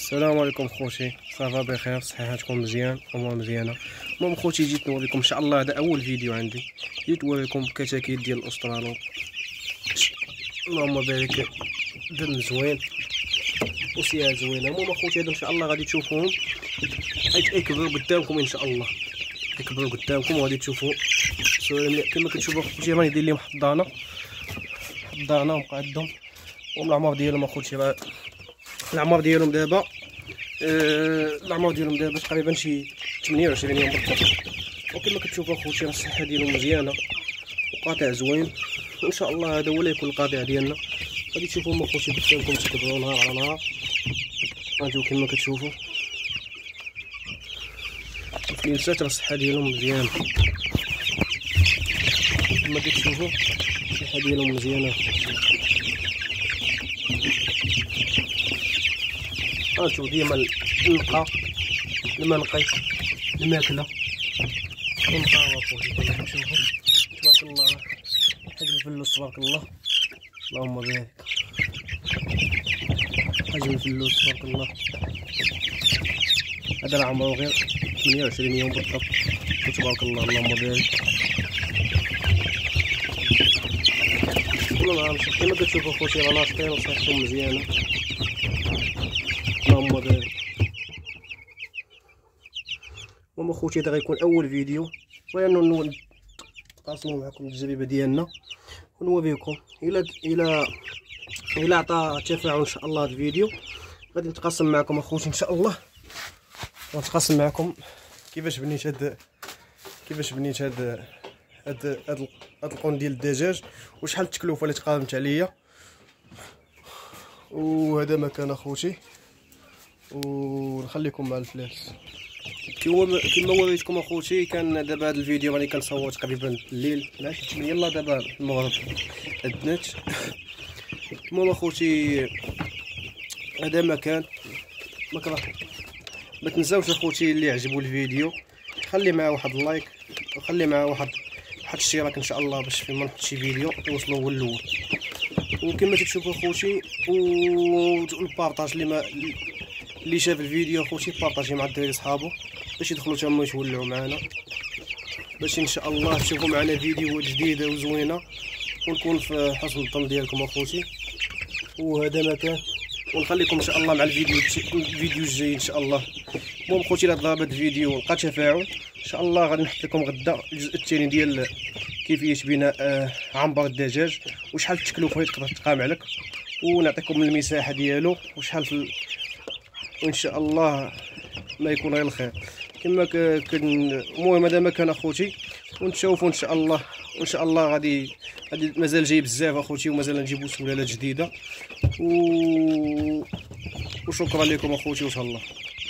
السلام عليكم خوتي، صافا بخير؟ صحيحاتكم مزيان؟ امور مزيانه. المهم خوتي جيت نوريكم ان شاء الله، هذا اول فيديو عندي، جيت نوريكم كتاكيت ديال الاسترالو. اللهم بارك، دم زوين وسياها زوينه. المهم اخوتي هذا ان شاء الله غادي تشوفوهم حيت يكبروا قدامكم ان شاء الله، يكبروا قدامكم وغادي تشوفوا كما كتشوفوا اخوتي. راني ندير لهم حضانه ومقعدهم، والعمر ديالهم اخوتي راه العمر ديالهم دابا تقريبا شي 28 يوم بالضبط. وكما كتشوفوا اخوتي راه الصحه ديالهم مزيانه وقاطع زوين، وان شاء الله هذا هو اللي يكون القاطع ديالنا. غادي تشوفوهم اخوتي قدامكم تكبروا نهار على نهار. غاديو كما كتشوفوا الفليسات راه الصحه ديالهم مزيانه، كما كتشوفوا الصحه ديالهم مزيانه. غنشوف ديما النقا المنقي الماكله ونقاو اخوتي كما كتشوفوا. تبارك الله، حجم الفلوس تبارك الله، اللهم بارك. حجم الفلوس تبارك الله. هذا راه عمره غير 28 يوم بالضبط، تبارك الله اللهم بارك. والله نشوف كما كتشوفوا اخوتي راه ناشطين وصحتهم مزيانه، اللهم بارك. المهم اخوتي هذا غيكون اول فيديو، بغينا نتقاسموا معكم التجربه ديالنا ونوريكم. الى عطى تفاعل ان شاء الله هذا الفيديو غادي نتقاسم معكم اخوتي ان شاء الله، ونتقاسم معكم كيفاش بنيت هاد القون ديال الدجاج وشحال التكلفه اللي تقامت عليا. وهذا مكان اخوتي، ونخليكم مع الفلاس كما وريتكم اخوتي. كان دابا هذا الفيديو راني كنصور تقريبا الليل مع شي 8، يلاه دابا المغرب أدنات. المهم اخوتي هذا مكان ما تنساوش اخوتي اللي عجبو الفيديو خلي معاه واحد اللايك، وخلي معاه واحد الاشتراك ان شاء الله، باش فيما نحط شي فيديو يوصلوا هو الاول. وكما تشوفوا اخوتي والبارطاج اللي شاف الفيديو اخوتي بارطاجي مع الدراري صحابو باش يدخلوا تما يتولعوا معنا، باش ان شاء الله تشوفوا معنا فيديو جديده وزوينه ونكون في حسن الظن ديالكم اخوتي. وهذا مكان، ونخليكم ان شاء الله مع الفيديو الجاي ان شاء الله. المهم خوتي الا ضرب هذا الفيديو لقى تفاعل ان شاء الله غادي نحط لكم غدا الجزء الثاني ديال كيفيه بناء عنبر الدجاج وشحال التكلفه تقدر تقام عليك، ونعطيكم المساحه ديالو وشحال وان شاء الله ما يكون غير الخير كما المهم هذا مكان اخوتي، ونتشوفوا ان شاء الله. وان شاء الله غادي مازال جاي بزاف اخوتي، ومازال نجيبوا سلالات جديده وشكرا لكم اخوتي وان شاء الله.